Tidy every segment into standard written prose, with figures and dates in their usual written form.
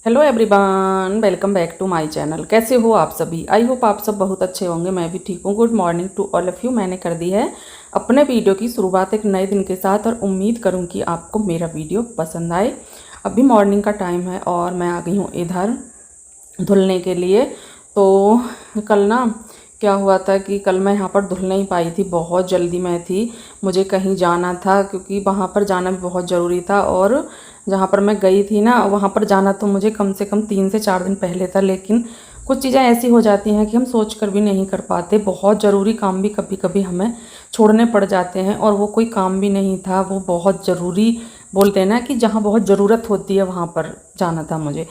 Hello everyone, welcome back to my channel. कैसे हो आप सभी? आई होप आप सब बहुत अच्छे होंगे। मैं भी ठीक हूँ। Good morning to all of you. मैंने कर दी है अपने वीडियो की शुरुआत एक नए दिन के साथ और उम्मीद करूँ कि आपको मेरा वीडियो पसंद आए। अभी मॉर्निंग का टाइम है और मैं आ गई हूँ इधर धुलने के लिए। तो कल ना क्या हुआ था कि कल मैं यहाँ पर धुल नहीं पाई थी, बहुत जल्दी में थी, मुझे कहीं जाना था क्योंकि वहाँ पर जाना भी बहुत ज़रूरी था। और जहाँ पर मैं गई थी ना वहाँ पर जाना तो मुझे कम से कम 3 से 4 दिन पहले था, लेकिन कुछ चीज़ें ऐसी हो जाती हैं कि हम सोच कर भी नहीं कर पाते। बहुत ज़रूरी काम भी कभी कभी हमें छोड़ने पड़ जाते हैं और वो कोई काम भी नहीं था, वो बहुत ज़रूरी बोलते हैं ना कि जहाँ बहुत ज़रूरत होती है वहाँ पर जाना था मुझे।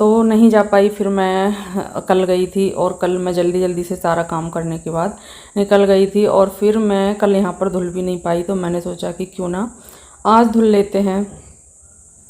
तो नहीं जा पाई। फिर मैं कल गई थी और कल मैं जल्दी जल्दी से सारा काम करने के बाद निकल गई थी और फिर मैं कल यहाँ पर धुल भी नहीं पाई। तो मैंने सोचा कि क्यों ना आज धुल लेते हैं,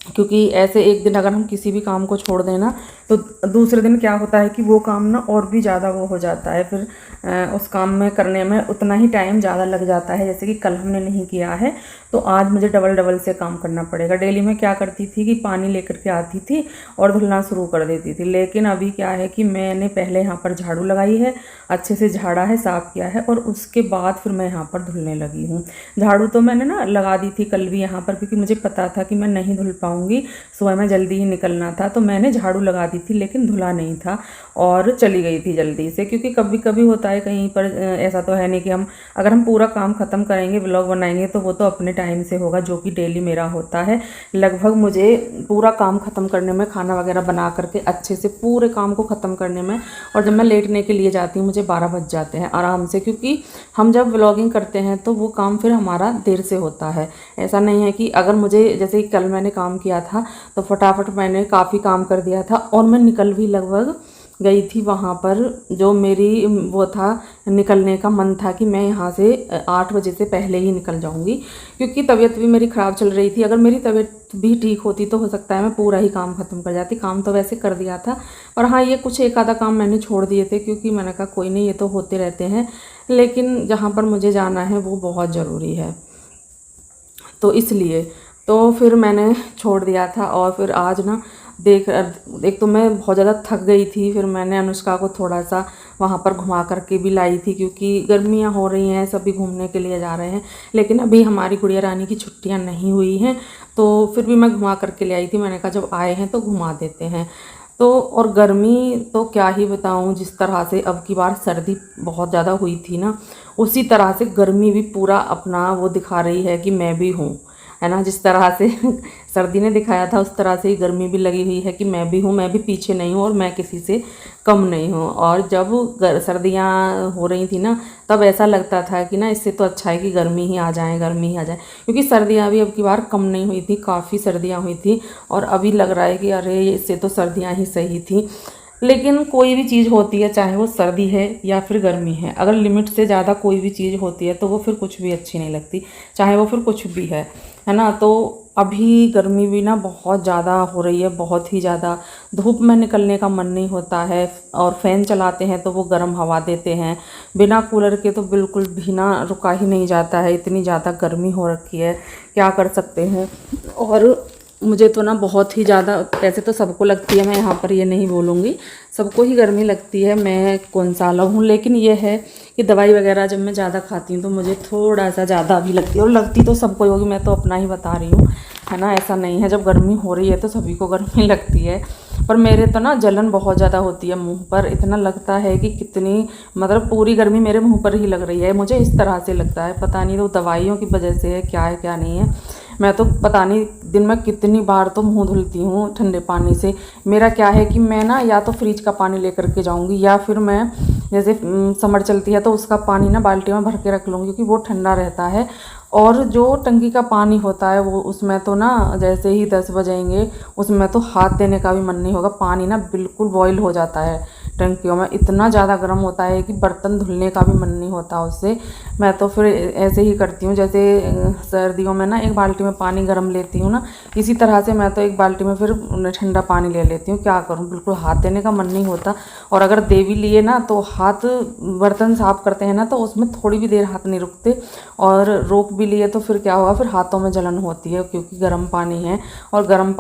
क्योंकि ऐसे एक दिन अगर हम किसी भी काम को छोड़ दें ना तो दूसरे दिन क्या होता है कि वो काम ना और भी ज़्यादा वो हो जाता है। फिर उस काम में करने में उतना ही टाइम ज़्यादा लग जाता है। जैसे कि कल हमने नहीं किया है तो आज मुझे डबल डबल से काम करना पड़ेगा। डेली में क्या करती थी कि पानी लेकर के आती थी और धुलना शुरू कर देती थी, लेकिन अभी क्या है कि मैंने पहले यहाँ पर झाड़ू लगाई है, अच्छे से झाड़ा है, साफ़ किया है और उसके बाद फिर मैं यहाँ पर धुलने लगी हूँ। झाड़ू तो मैंने ना लगा दी थी कल भी यहाँ पर, क्योंकि मुझे पता था कि मैं नहीं धुल पाऊँगी, सुबह में जल्दी ही निकलना था। तो मैंने झाड़ू लगा दी थी लेकिन धुला नहीं था और चली गई थी जल्दी से, क्योंकि कभी कभी होता है कहीं पर ऐसा तो है नहीं कि अगर हम पूरा काम ख़त्म करेंगे, व्लॉग बनाएंगे तो वो तो अपने टाइम से होगा, जो कि डेली मेरा होता है। लगभग मुझे पूरा काम ख़त्म करने में, खाना वगैरह बना करके अच्छे से पूरे काम को ख़त्म करने में, और जब मैं लेटने के लिए जाती हूँ मुझे 12 बज जाते हैं आराम से, क्योंकि हम जब व्लॉगिंग करते हैं तो वो काम फिर हमारा देर से होता है। ऐसा नहीं है कि अगर मुझे, जैसे कि कल मैंने काम किया था तो फटाफट मैंने काफ़ी काम कर दिया था और मैं निकल भी लगभग गई थी वहाँ पर। जो मेरी वो था, निकलने का मन था कि मैं यहाँ से 8 बजे से पहले ही निकल जाऊँगी, क्योंकि तबीयत भी मेरी ख़राब चल रही थी। अगर मेरी तबीयत भी ठीक होती तो हो सकता है मैं पूरा ही काम ख़त्म कर जाती। काम तो वैसे कर दिया था, पर हाँ ये कुछ एक आधा काम मैंने छोड़ दिए थे, क्योंकि मैंने कहा कोई नहीं, ये तो होते रहते हैं, लेकिन जहाँ पर मुझे जाना है वो बहुत ज़रूरी है, तो इसलिए तो फिर मैंने छोड़ दिया था। और फिर आज ना एक तो मैं बहुत ज़्यादा थक गई थी, फिर मैंने अनुष्का को थोड़ा सा वहाँ पर घुमा करके भी लाई थी, क्योंकि गर्मियाँ हो रही हैं, सभी घूमने के लिए जा रहे हैं, लेकिन अभी हमारी गुड़िया रानी की छुट्टियाँ नहीं हुई हैं, तो फिर भी मैं घुमा करके ले आई थी। मैंने कहा जब आए हैं तो घुमा देते हैं। तो और गर्मी तो क्या ही बताऊं, जिस तरह से अब की बार सर्दी बहुत ज़्यादा हुई थी ना, उसी तरह से गर्मी भी पूरा अपना वो दिखा रही है कि मैं भी हूँ, है ना। जिस तरह से सर्दी ने दिखाया था उस तरह से ही गर्मी भी लगी हुई है कि मैं भी हूँ, मैं भी पीछे नहीं हूँ और मैं किसी से कम नहीं हूँ। और जब सर्दियाँ हो रही थी ना तब ऐसा लगता था कि ना इससे तो अच्छा है कि गर्मी ही आ जाए, गर्मी ही आ जाए, क्योंकि सर्दियाँ भी अब की बार कम नहीं हुई थी, काफ़ी सर्दियाँ हुई थी। और अभी लग रहा है कि अरे इससे तो सर्दियाँ ही सही थी। लेकिन कोई भी चीज़ होती है, चाहे वो सर्दी है या फिर गर्मी है, अगर लिमिट से ज़्यादा कोई भी चीज़ होती है तो वो फिर कुछ भी अच्छी नहीं लगती, चाहे वो फिर कुछ भी है ना। तो अभी गर्मी भी ना बहुत ज़्यादा हो रही है, बहुत ही ज़्यादा। धूप में निकलने का मन नहीं होता है, और फ़ैन चलाते हैं तो वो गर्म हवा देते हैं, बिना कूलर के तो बिल्कुल भी ना रुका ही नहीं जाता है, इतनी ज़्यादा गर्मी हो रखी है, क्या कर सकते हैं। और मुझे तो ना बहुत ही ज़्यादा, वैसे तो सबको लगती है, मैं यहाँ पर ये नहीं बोलूँगी, सबको ही गर्मी लगती है, मैं कौन सा अलग हूँ। लेकिन ये है कि दवाई वगैरह जब मैं ज़्यादा खाती हूँ तो मुझे थोड़ा सा ज़्यादा भी लगती है, और लगती तो सबको ही होगी, मैं तो अपना ही बता रही हूँ, है ना। ऐसा नहीं है, जब गर्मी हो रही है तो सभी को गर्मी लगती है, पर मेरे तो ना जलन बहुत ज़्यादा होती है मुँह पर, इतना लगता है कि कितनी, मतलब पूरी गर्मी मेरे मुँह पर ही लग रही है, मुझे इस तरह से लगता है। पता नहीं तो दवाइयों की वजह से है क्या नहीं है। मैं तो पता नहीं दिन में कितनी बार तो मुंह धुलती हूँ ठंडे पानी से। मेरा क्या है कि मैं ना या तो फ्रिज का पानी लेकर के जाऊँगी, या फिर मैं जैसे समर चलती है तो उसका पानी ना बाल्टी में भर के रख लूँगी, क्योंकि वो ठंडा रहता है। और जो टंकी का पानी होता है वो, उसमें तो ना जैसे ही 10 बजेंगे उसमें तो हाथ देने का भी मन नहीं होगा, पानी ना बिल्कुल बॉयल हो जाता है टंकियों में इतना ज़्यादा गर्म होता है कि बर्तन धुलने का भी मन नहीं होता उससे। मैं तो फिर ऐसे ही करती हूँ, जैसे सर्दियों में ना एक बाल्टी में पानी गर्म लेती हूँ ना, इसी तरह से मैं तो एक बाल्टी में फिर ठंडा पानी ले लेती हूँ। क्या करूँ, बिल्कुल हाथ देने का मन नहीं होता। और अगर दे भी लिए ना तो हाथ, बर्तन साफ़ करते हैं ना तो उसमें थोड़ी भी देर हाथ नहीं रुकते, और रोक भी लिए तो फिर क्या होगा, फिर हाथों में जलन होती है, क्योंकि गर्म पानी है। और गर्म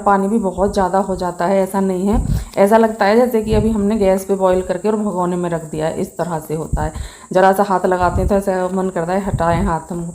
पानी भी बहुत ज़्यादा हो जाता है, ऐसा नहीं है, ऐसा लगता है जैसे कि अभी हमने गैस पे बॉईल करके और भगोने में रख दिया है, इस तरह से होता है। ज़रा सा हाथ लगाते हैं तो ऐसा मन करता है हटाएं हाथ हम।